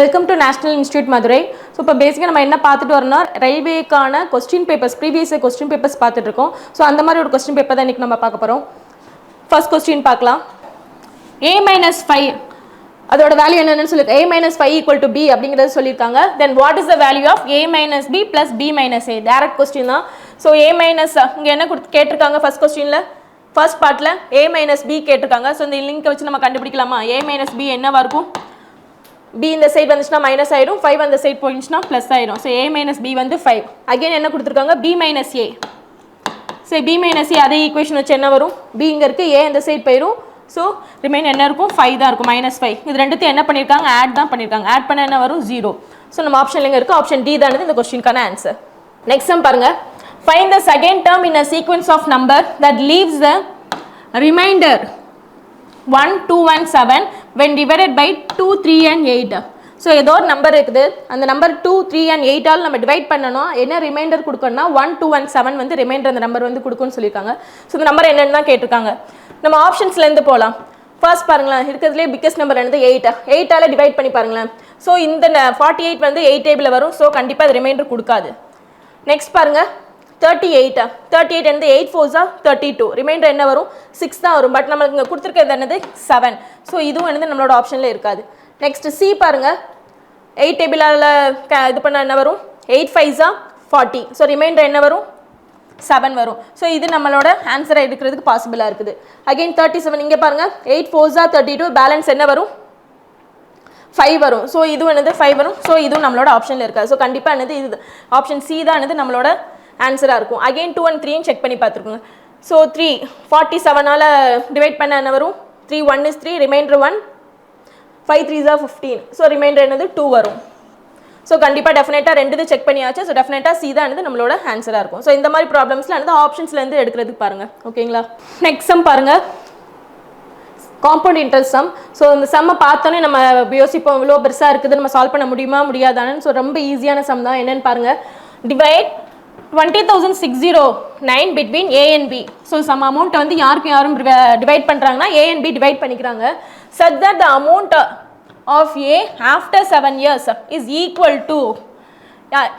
Welcome to national institute Madurai. So இப்போ பேசிக்காக நம்ம என்ன பார்த்துட்டு வரோம்னா ரயில்வேக்கான question papers previous question papers பார்த்துட்டு இருக்கோம். ஸோ அந்த மாதிரி ஒரு கொஸ்டின் பேப்பர் தான் இன்றைக்கி நம்ம பார்க்க போகிறோம். ஃபர்ஸ்ட் கொஸ்டின் பார்க்கலாம். a-5 அதோட வேல்யூ என்னன்னு சொல்லி a-5 ஈக்குவல் டு b அப்படிங்கிறது சொல்லியிருக்காங்க. Then what is the value of a-b plus b-a? Direct question தான். ஸோ a- இங்கே என்ன கேட்டிருக்காங்க ஃபர்ஸ்ட் கொஸ்டினில் ஃபர்ஸ்ட் பார்ட்டில் a-b கேட்டிருக்காங்க. ஸோ இந்த லிங்கை வச்சு நம்ம கண்டுபிடிக்கலாமா? a-b என்னவா இருக்கும்? b இந்த சைடு வந்துச்சுன்னா மைனஸ் ஆயிடும், 5 அந்த சைடு போயிடுச்சுன்னா ப்ளஸ் ஆயிடும். ஸோ a-b வந்து 5. அகைன் என்ன கொடுத்துருக்காங்க? b-a. ஸோ b-a அதே ஈக்குவேஷன் வச்சு என்ன வரும்? b இங்கே இருக்குது, a இந்த சைடு போயிடும். ஸோ ரிமைன் என்ன இருக்கும்? 5 தான் இருக்கும், -5. இது ரெண்டுத்தையும் என்ன பண்ணியிருக்காங்க? ஆட் தான் பண்ணியிருக்காங்க. ஆட் பண்ண என்ன வரும்? 0. ஸோ நம்ம ஆப்ஷன்ல எங்கே இருக்குது? ஆப்ஷன் டி தான் இந்த கொஸ்டினுக்கான ஆன்சர். நெக்ஸ்ட் சம் பாருங்க. Find the second term in a sequence of number that leaves the remainder 1, 2 and 7 when divided by 2, 3 and 8. So ஏதோ ஒரு நம்பர் இருக்குது, அந்த நம்பர் 2, 3 and 8 ஆல் நம்ம டிவைட் பண்ணணும். என்ன ரிமைண்டர் கொடுக்கணும்னா 1, 2 and 7 வந்து ரிமைண்டர் அந்த நம்பர் வந்து கொடுக்குன்னு சொல்லியிருக்காங்க. ஸோ இந்த நம்பர் என்னன்னு தான் கேட்டிருக்காங்க. நம்ம ஆப்ஷன்ஸ்லேருந்து போகலாம். ஃபர்ஸ்ட் பாருங்களேன், இருக்கிறதுலே பிக்கஸ்ட் நம்பர் என்னது? 8. 8ஆல் டிவைட் பண்ணி பாருங்களேன். ஸோ இந்த 48 வந்து 8 டேபிளில் வரும். ஸோ கண்டிப்பாக அது ரிமைண்டர் கொடுக்காது. நெக்ஸ்ட் பாருங்கள் 38. 38 என்னது? 8 4s 32. ரிமைண்டர் என்ன வரும்? 6 தான் வரும். பட் நம்மளுக்கு இங்கே கொடுத்துருக்கிறது என்னது? 7. ஸோ இதுவும் என்னது நம்மளோட ஆப்ஷனில் இருக்காது. நெக்ஸ்ட் சி பாருங்கள். 8 டேபிளால் இது பண்ணால் என்ன வரும்? 8 5s 40. ஸோ ரிமைண்டர் என்ன வரும்? 7 வரும். ஸோ இது நம்மளோட ஆன்சராக எடுக்கிறதுக்கு பாசிபிளாக இருக்குது. அகெயின் 37 இங்கே பாருங்கள். 8 4s 32. பேலன்ஸ் என்ன வரும்? 5 வரும். ஸோ இதுவும் என்னது? 5 வரும். ஸோ இதுவும் நம்மளோட ஆப்ஷனில் இருக்காது. ஸோ கண்டிப்பாக என்னது? இது ஆப்ஷன் சி தான் என்னது நம்மளோட ஆன்சராக இருக்கும். அகெயின் 2 and 3 செக் பண்ணி பார்த்துருக்கோங்க. ஸோ 3 47ஆல் டிவைட் பண்ண என்ன வரும்? 3 1 is 3, reminder 1, 5 3s 15. So remainder என்னது? 2 வரும். ஸோ கண்டிப்பாக டெஃபினட்டாக ரெண்டு இது செக் பண்ணியாச்சு. ஸோ டெஃபினட்டாக சி தான் என்னது நம்மளோட ஆன்சராக இருக்கும். ஸோ இந்த மாதிரி ப்ராப்ளம்ஸில் என்னது ஆப்ஷன்ஸ்லேருந்து எடுக்கிறதுக்கு பாருங்கள். ஓகேங்களா? நெக்ஸ்ட் சம் பாருங்கள். Compound interest sum. ஸோ இந்த சம்மை பார்த்தோன்னே நம்ம யோசிப்போம், இவ்வளோ பெருசாக இருக்குது, நம்ம சால்வ் பண்ண முடியுமா முடியாதானு. ஸோ ரொம்ப ஈஸியான சம் தான். என்னென்னு பாருங்கள். Divide 20,609 between A and B. So some amount வந்து யாருக்கு யாரும் டிவைட் பண்ணுறாங்கன்னா A and B டிவைட் பண்ணிக்கிறாங்க. Such that the amount of A after 7 years is equal to,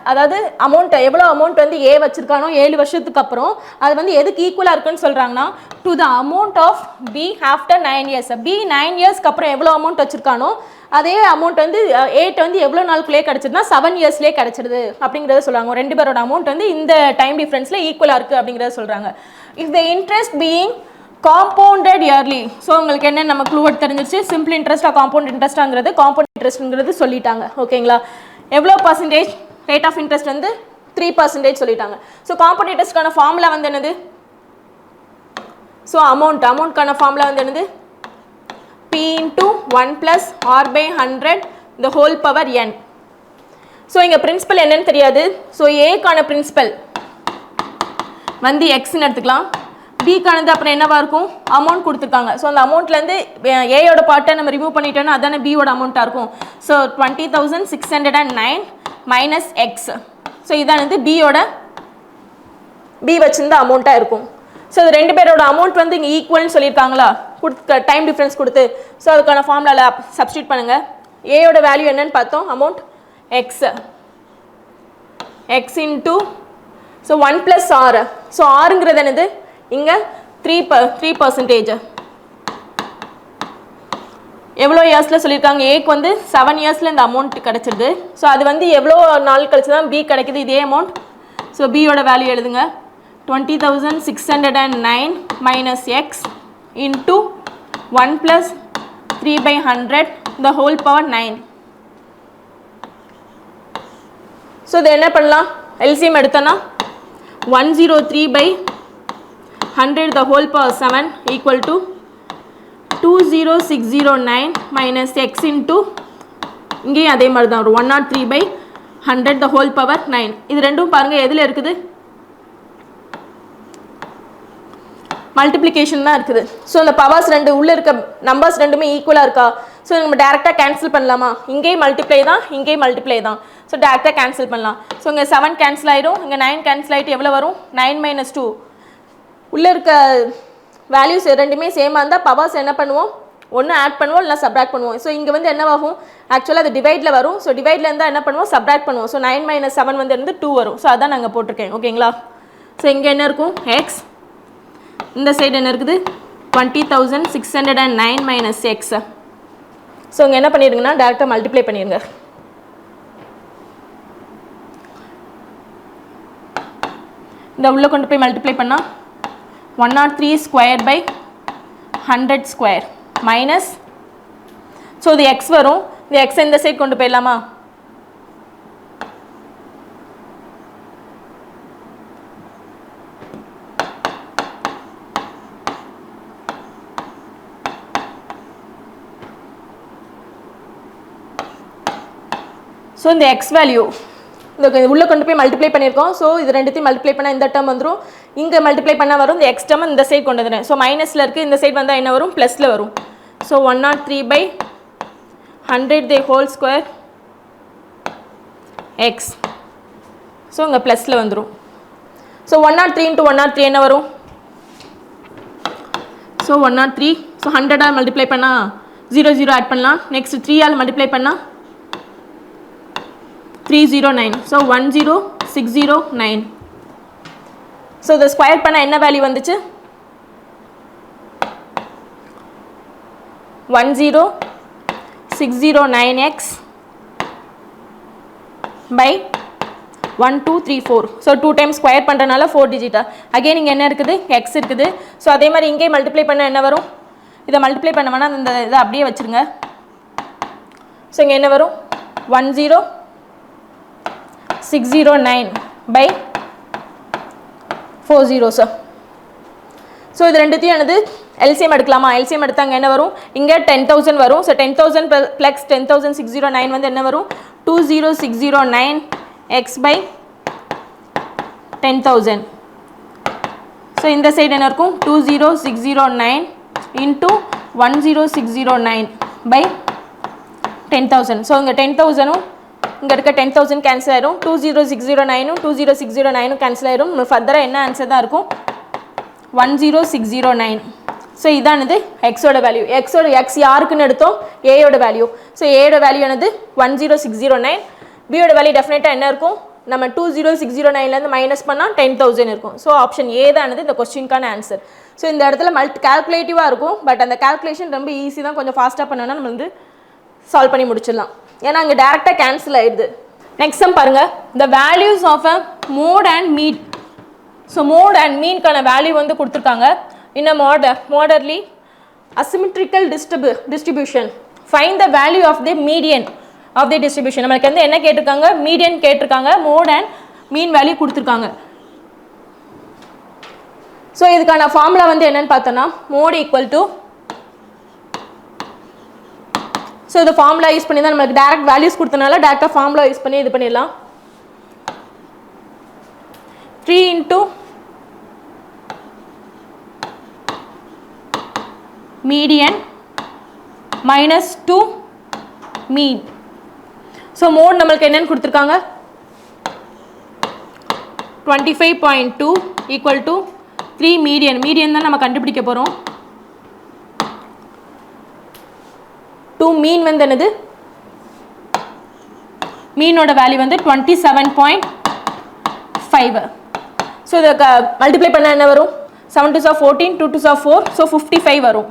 அதாவது அமௌண்ட் எவ்வளோ அமௌண்ட் வந்து ஏ வச்சுருக்கானோ 7 வருஷத்துக்கு அப்புறம் அது வந்து எதுக்கு ஈக்குவலாக இருக்குன்னு சொல்கிறாங்கன்னா to the amount of P after 9 years. P 9 இயர்ஸ்க்கு அப்புறம் எவ்வளோ அமௌண்ட் வச்சுருக்கானோ அதே அமௌண்ட் வந்து ஏட் வந்து எவ்வளோ நாளுக்குள்ளே கிடச்சிதுன்னா 7 இயர்ஸ்லேயே கிடச்சிடுது அப்படிங்கிறத சொல்கிறாங்க. ரெண்டு பேரோட அமௌண்ட் வந்து இந்த டைம் டிஃப்ரென்ஸில் ஈக்குவலாக இருக்குது அப்படிங்கிறத சொல்கிறாங்க. If the interest being compounded yearly. So உங்களுக்கு என்ன நம்ம க்ளூவர்ட் தெரிஞ்சிச்சு? சிம்பிள் இன்ட்ரெஸ்ட்டாக காம்பவுண்ட் இன்ட்ரெஸ்ட்டாங்கிறது காம்பவுண்ட் இன்ட்ரெஸ்ட்ங்கிறது சொல்லிட்டாங்க. ஓகேங்களா? எவ்வளோ பர்சன்டேஜ் ரேட் ஆஃப் இன்ட்ரெஸ்ட் வந்து 3% சொல்லிட்டாங்க. ஸோ காம்பவுண்ட் இன்ட்ரெஸ்ட்கான ஃபார்முலா வந்து என்னது? ஸோ அமௌண்ட்கான ஃபார்முலா வந்து என்னது? P into 1 plus R by 100 the whole power n. So இங்கே பிரின்சிபல் என்னன்னு தெரியாது. ஸோ ஏக்கான பிரின்சிபல் வந்து எக்ஸ்ன்னு எடுத்துக்கலாம். பிக்கானது அப்புறம் என்னவா இருக்கும்? அமௌண்ட் கொடுத்துருக்காங்க. ஸோ அந்த அமௌண்ட்லேருந்து ஏயோட பார்ட்டை நம்ம ரிமூவ் பண்ணிட்டோன்னா அதானே பியோட அமௌண்ட்டாக இருக்கும். So 20,609 minus X. ஸோ இதானது பியோட பி வச்சிருந்த அமௌண்ட்டாக இருக்கும். ஸோ இது ரெண்டு பேரோட அமௌண்ட் வந்து இங்கே ஈக்குவல்னு சொல்லியிருக்காங்களா கொடுத்து டைம் டிஃப்ரென்ஸ் கொடுத்து. ஸோ அதுக்கான ஃபார்முலாவில் சப்ஸ்டியூட் பண்ணுங்கள். ஏயோட வேல்யூ என்னன்னு பார்த்தோம்? Amount x. X into so 1 + R. So ஆறுங்கிறது என்னது? இங்கே 3%. எவ்வளோ இயர்ஸில் சொல்லியிருக்காங்க? ஏக்கு வந்து 7 இயர்ஸில் இந்த அமௌண்ட் கிடச்சிருது. ஸோ அது வந்து எவ்வளோ நாள் கழிச்சு தான் பி கிடைக்குது இதே அமௌண்ட். ஸோ பியோட வேல்யூ எழுதுங்க. 20,609 minus x into 1 plus 3 by 100 the whole power 9. So இது என்ன பண்ணலாம்? எல்சிஎம் எடுத்தோன்னா 103 by 100 the whole power 7 equal to 20609 minus x into இங்கேயும் அதே மாதிரி தான் வரும் 103 by 100 the whole power 9. இது ரெண்டும் பாருங்கள் எதில் இருக்குது? மல்டிப்ளிகேஷன் தான் இருக்குது. ஸோ இந்த பவர்ஸ் ரெண்டு உள்ளே இருக்க நம்பர்ஸ் ரெண்டுமே ஈக்குவலாக இருக்கா? ஸோ நம்ம டேரெக்டாக கேன்சல் பண்ணலாமா? இங்கேயும் மல்டிப்ளை தான், இங்கேயும் மல்டிப்ளை தான். ஸோ டேரெக்டாக கேன்சல் பண்ணலாம். ஸோ இங்கே 7 கேன்சல் ஆகிடும், இங்கே 9 கேன்சல் ஆகிட்டு எவ்வளோ வரும்? 9 - 2. உள்ளே இருக்க வேல்யூஸ் ரெண்டுமே சேமாக இருந்தால் பவர்ஸ் என்ன பண்ணுவோம்? ஒன்று ஆட் பண்ணுவோம் இல்லை சப்ராக்ட் பண்ணுவோம். ஸோ இங்கே வந்து என்னவாகும், ஆக்சுவலாக அது டிவைடில் வரும். ஸோ டிவைடில் இருந்தால் என்ன பண்ணுவோம், சப்ராக்ட் பண்ணுவோம். ஸோ 9 - 7 வந்து 2 வரும். ஸோ அதான் நாங்கள் போட்டிருக்கேன். ஓகேங்களா. ஸோ இங்கே என்ன இருக்கும், எக்ஸ், இந்த சைடு என்ன இருக்குது 20,609 - x. ஸோ இங்கே என்ன பண்ணிடுங்கன்னா டேரெக்டாக மல்டிப்ளை பண்ணிடுங்க. இந்த உள்ளே கொண்டு போய் மல்டிப்ளை பண்ணால் 103 square by 100 square minus, so இது எக்ஸ் வரும். இந்த எக்ஸ் இந்த சைட் கொண்டு போயிடலாமா, ஸோ இந்த எக்ஸ் வேல்யூ இந்த உள்ளே கொண்டு போய் மல்டிப்ளை பண்ணியிருக்கோம். ஸோ இது ரெண்டுத்தையும் மல்டிப்ளை பண்ணால் இந்த டேர்ம் வந்துடும். இங்கே மல்டிப்ளை பண்ணால் வரும். இந்த எக்ஸ் டேர்ம் இந்த சைட் கொண்டு வந்துடுறேன். ஸோ மைனஸில் இருக்குது, இந்த சைட் வந்தால் என்ன வரும், ப்ளஸில் வரும். So 103 by 100 the whole square x. So இங்கே ப்ளஸில் வந்துடும். ஸோ 103 × 103 என்ன வரும், ஸோ 103. ஸோ 100 மல்டிப்ளை பண்ணால் 0 0 ஆட் பண்ணலாம். நெக்ஸ்ட் 3 மல்டிப்ளை பண்ணால் 309. ஸோ 10609. ஸோ இதை ஸ்கொயர் பண்ண என்ன வேல்யூ வந்துச்சு, 10609x by 1234. So 2 times square பண்ணுறதுனால 4 டிஜிட்டா. அகெயின் இங்கே என்ன இருக்குது, எக்ஸ் இருக்குது. ஸோ அதே மாதிரி இங்கே மல்டிப்ளை பண்ண என்ன வரும், இதை மல்டிப்ளை பண்ண வேணால் இந்த இதை அப்படியே வச்சுருங்க. ஸோ இங்கே என்ன வரும், 10609 by 4 zeros. ஸோ இது ரெண்டுத்தையும் என்னது எல்சிஎம் எடுக்கலாமா, எல்சிஎம் எடுத்தாங்க என்ன வரும், இங்கே 10,000 வரும். ஸோ 10,000 + 10,609 வந்து என்ன வரும், 20609x by 10,000. ஸோ இந்த சைடு என்ன இருக்கும், 20609 into 10609 by 10,000. ஸோ இங்கே 10,000 இங்கே இருக்க 10,000 கேன்சல் ஆயிடும். 20609 20609 கேன்சல் ஆயிடும். ஃபர்தராக என்ன ஆன்சர் தான் இருக்கும், 10609. ஸோ இதானது எக்ஸோட வேல்யூ. எக்ஸ் யாருக்குன்னு எடுத்தோம், ஏயோட வேல்யூ. ஸோ ஏயோட வேல்யூ என்னது 10609. பியோட வேல்யூ டெஃபினட்டாக என்ன இருக்கும், நம்ம 20609லேருந்து மைனஸ் பண்ணால் 10,000 இருக்கும். ஸோ ஆப்ஷன் ஏ தானது இந்த கொஸ்டினுக்கான ஆன்சர். ஸோ இந்த இடத்துல கால்குலேட்டிவாக இருக்கும். பட் அந்த கால்குலேஷன் ரொம்ப ஈஸி தான். கொஞ்சம் ஃபாஸ்ட்டாக பண்ணோன்னா நம்ம வந்து சால்வ் பண்ணி முடிச்சிடலாம். ஏன்னா அங்கே டேரெக்டாக கேன்சல் ஆயிடுது. நெக்ஸ்ட் சம் பாருங்கள், the values of a mode and mean. So mode and மீன்கான வேல்யூ வந்து கொடுத்துருக்காங்க. In a moderately asymmetrical distribution find the value of the median of the distribution. நம்மளுக்கு வந்து என்ன கேட்டிருக்காங்க, மீடியன் கேட்டிருக்காங்க, மோட் அண்ட் மீன் வேல்யூ கொடுத்துருக்காங்க. ஸோ இதுக்கான ஃபார்முலா வந்து என்னன்னு பார்த்தோன்னா, மோட் ஈக்குவல் டு, ஸோ இந்த ஃபார்முலா யூஸ் பண்ணி தான் நம்மளுக்கு டேரக்ட் வேல்யூஸ் கொடுத்தனால டேரெக்டாக ஃபார்முலா யூஸ் பண்ணி இது பண்ணிடலாம். 3 into median minus 2 mean. So mode நம்மளுக்கு என்னன்னு கொடுத்துருக்காங்க, 25.2 ஈக்குவல் டு 3 மீடியன். மீடியன் தான் நம்ம கண்டுபிடிக்க போகிறோம். 2 மீன் வந்து என்னது, மீனோட வேல்யூ வந்து 27.5. ஸோ இதை மல்டிப்ளை பண்ண என்ன வரும், 7 2s are 14, 2 2s are 4. So 55 வரும்.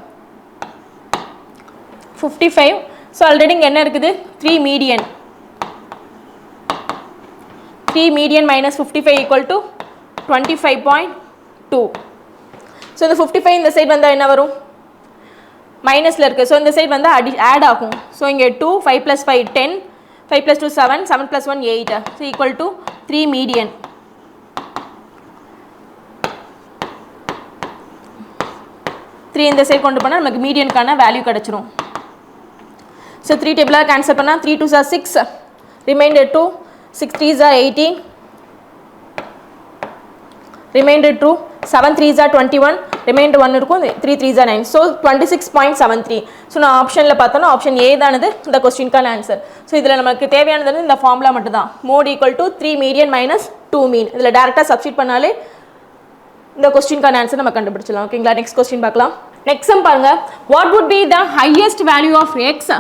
55. ஸோ ஆல்ரெடி இங்கே என்ன இருக்குது, 3 median. 3 median minus 55 equal to 25.2. So இந்த 55 இந்த சைடு வந்தால் என்ன வரும், மைனஸில் இருக்குது. ஸோ இந்த சைடு வந்து ஆட் ஆகும். ஸோ இங்கே 2, 5 + 5 10, 5 + 2 7, 7 + 1 8. So equal to 3 median. 3 இந்த சைடு கொண்டு போனால் நமக்கு மீடியனுக்கான வேல்யூ கிடச்சிரும். ஸோ 3 டேபிளாக கேன்சல் பண்ணால் 3 2s are 6, remainder 2, 6 3s are 18, remainder 2, 7 3s are 21, remainder 1 இருக்கும், 3 3s are 9. ஸோ 26.73. ஸோ நான் ஆப்ஷனில் பார்த்தோன்னா ஆப்ஷன் ஏ தானது இந்த கொஸ்டினுக்கான ஆன்சர். ஸோ இதில் நமக்கு தேவையானது இந்த ஃபார்முலா மட்டும் தான், mode equal to 3 median minus 2 mean. இதில் டேரெக்டாக சப்ஸ்டிட் பண்ணாலே இந்த கொஸ்டினுக்கான ஆன்சர் நம்ம கண்டுபிடிச்சலாம். ஓகேங்களா. நெக்ஸ்ட் கொஸ்டின் பார்க்கலாம். நெக்ஸ்ட் சம் பாருங்க, what would be the highest value of x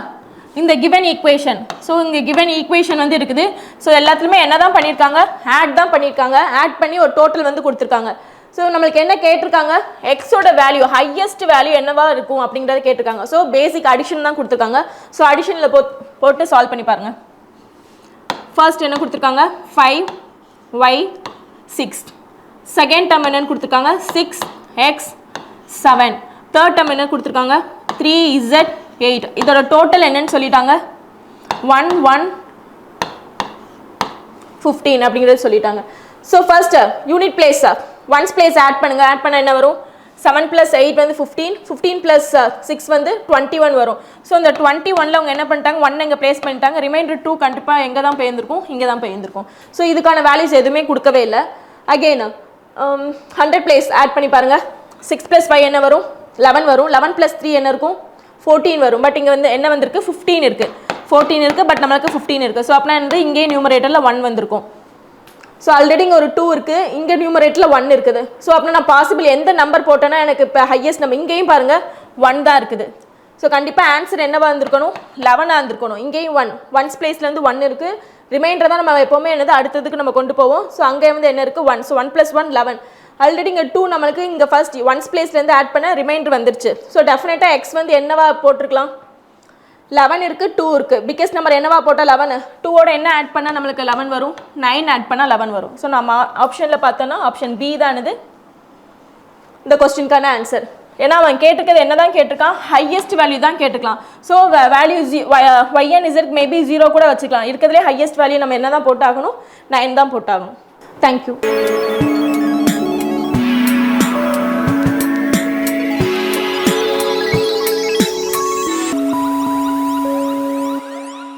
in the given equation? So இங்கே given equation வந்து இருக்குது. ஸோ எல்லாத்துலேயுமே என்ன தான் பண்ணியிருக்காங்க, ஆட் தான் பண்ணியிருக்காங்க. ஆட் பண்ணி ஒரு டோட்டல் வந்து கொடுத்துருக்காங்க. ஸோ நம்மளுக்கு என்ன கேட்டிருக்காங்க, எக்ஸோட வேல்யூ ஹையஸ்ட் வேல்யூ என்னவா இருக்கும் அப்படிங்கிறத கேட்டிருக்காங்க. ஸோ பேசிக் அடிஷன் தான் கொடுத்துருக்காங்க. ஸோ அடிஷனில் போட்டு சால்வ் பண்ணி பாருங்க. ஃபர்ஸ்ட் என்ன கொடுத்துருக்காங்க, 5y 6. செகண்ட் டேர்ம் என்னன்னு கொடுத்துருக்காங்க, 6x 7. தேர்ட் டேர்ம் என்ன கொடுத்துருக்காங்க, 3z 8. இதோட டோட்டல் என்னன்னு சொல்லிட்டாங்க, 1 1 15 அப்படிங்கிறது சொல்லிட்டாங்க. So first unit place ones place add பண்ணுங்க. ஆட் பண்ண என்ன வரும், 7 + 8 வந்து 15, 15 + 6 வந்து 21 வரும். ஸோ இந்த 21ல் அவங்க என்ன பண்ணிட்டாங்க, 1 இங்கே பிளேஸ் பண்ணிட்டாங்க. ரிமைண்டர் 2 கண்டிப்பாக எங்கே தான் போயிருந்திருக்கும், இங்கே தான் போயிருந்திருக்கும். ஸோ இதுக்கான வேல்யூஸ் எதுவுமே கொடுக்கவே இல்லை. அகெயின் 100 பிளேஸ் ஆட் பண்ணி பாருங்க. 6 + 5 என்ன வரும், 11 வரும். 11 + 3 என்ன இருக்கும், 14 வரும். பட் இங்கே வந்து என்ன வந்திருக்கு, 15 இருக்குது. 14 இருக்குது, பட் நம்மளுக்கு 15 இருக்குது. ஸோ அப்படின்னா வந்து இங்கே நியூமரேட்டரில் 1 வந்திருக்கும். ஸோ ஆல்ரெடி இங்கே ஒரு 2 இருக்குது, இங்கே நியூமரேட்டரில் 1 இருக்குது. ஸோ அப்படின்னா நான் பாசிபிள் எந்த நம்பர் போட்டேன்னா எனக்கு இப்போ ஹையஸ்ட் நம்பர், இங்கேயும் பாருங்கள் 1 தான் இருக்குது. ஸோ கண்டிப்பாக ஆன்சர் என்னவா இருந்திருக்கணும், 11ஆக இருந்திருக்கணும். இங்கேயும் 1 ஒன்ஸ் பிளேஸ்லேருந்து 1 இருக்குது. ரிமைண்டர் தான் நம்ம எப்போவுமே என்னது அடுத்ததுக்கு நம்ம கொண்டு போவோம். ஸோ அங்கே வந்து என்ன இருக்குது, 1. ஸோ 1 + 1 11. ஆல்ரெடி இங்கே 2 நம்மளுக்கு இங்கே ஃபர்ஸ்ட் ஒன்ஸ் பிளேஸ்லேருந்து ஆட் பண்ண ரிமைண்டர் வந்துருச்சு. ஸோ டெஃபினட்டாக எக்ஸ் வந்து என்னவா போட்டிருக்கலாம், 11 இருக்குது, 2 இருக்குது. பிக்கஸ்ட் நம்பர் என்னவா போட்டால் 11. 2ஓட என்ன ஆட் பண்ணால் நம்மளுக்கு 11 வரும், 9 ஆட் பண்ணால் 11 வரும். ஸோ நம்ம ஆப்ஷனில் பார்த்தோன்னா ஆப்ஷன் பி தானது இந்த கொஸ்டினுக்கான ஆன்சர். ஏன்னா அவன் கேட்டிருக்கிறது என்ன தான் கேட்டிருக்கான், ஹையஸ்ட் வேல்யூ தான் கேட்டிருக்கலாம். So value yn Z maybe 0 கூட வச்சுக்கலாம். இருக்கிறதுலே ஹையஸ்ட் வேல்யூ நம்ம என்ன தான் போட்டாகணும், 9 தான் போட்டாகணும். தேங்க்யூ.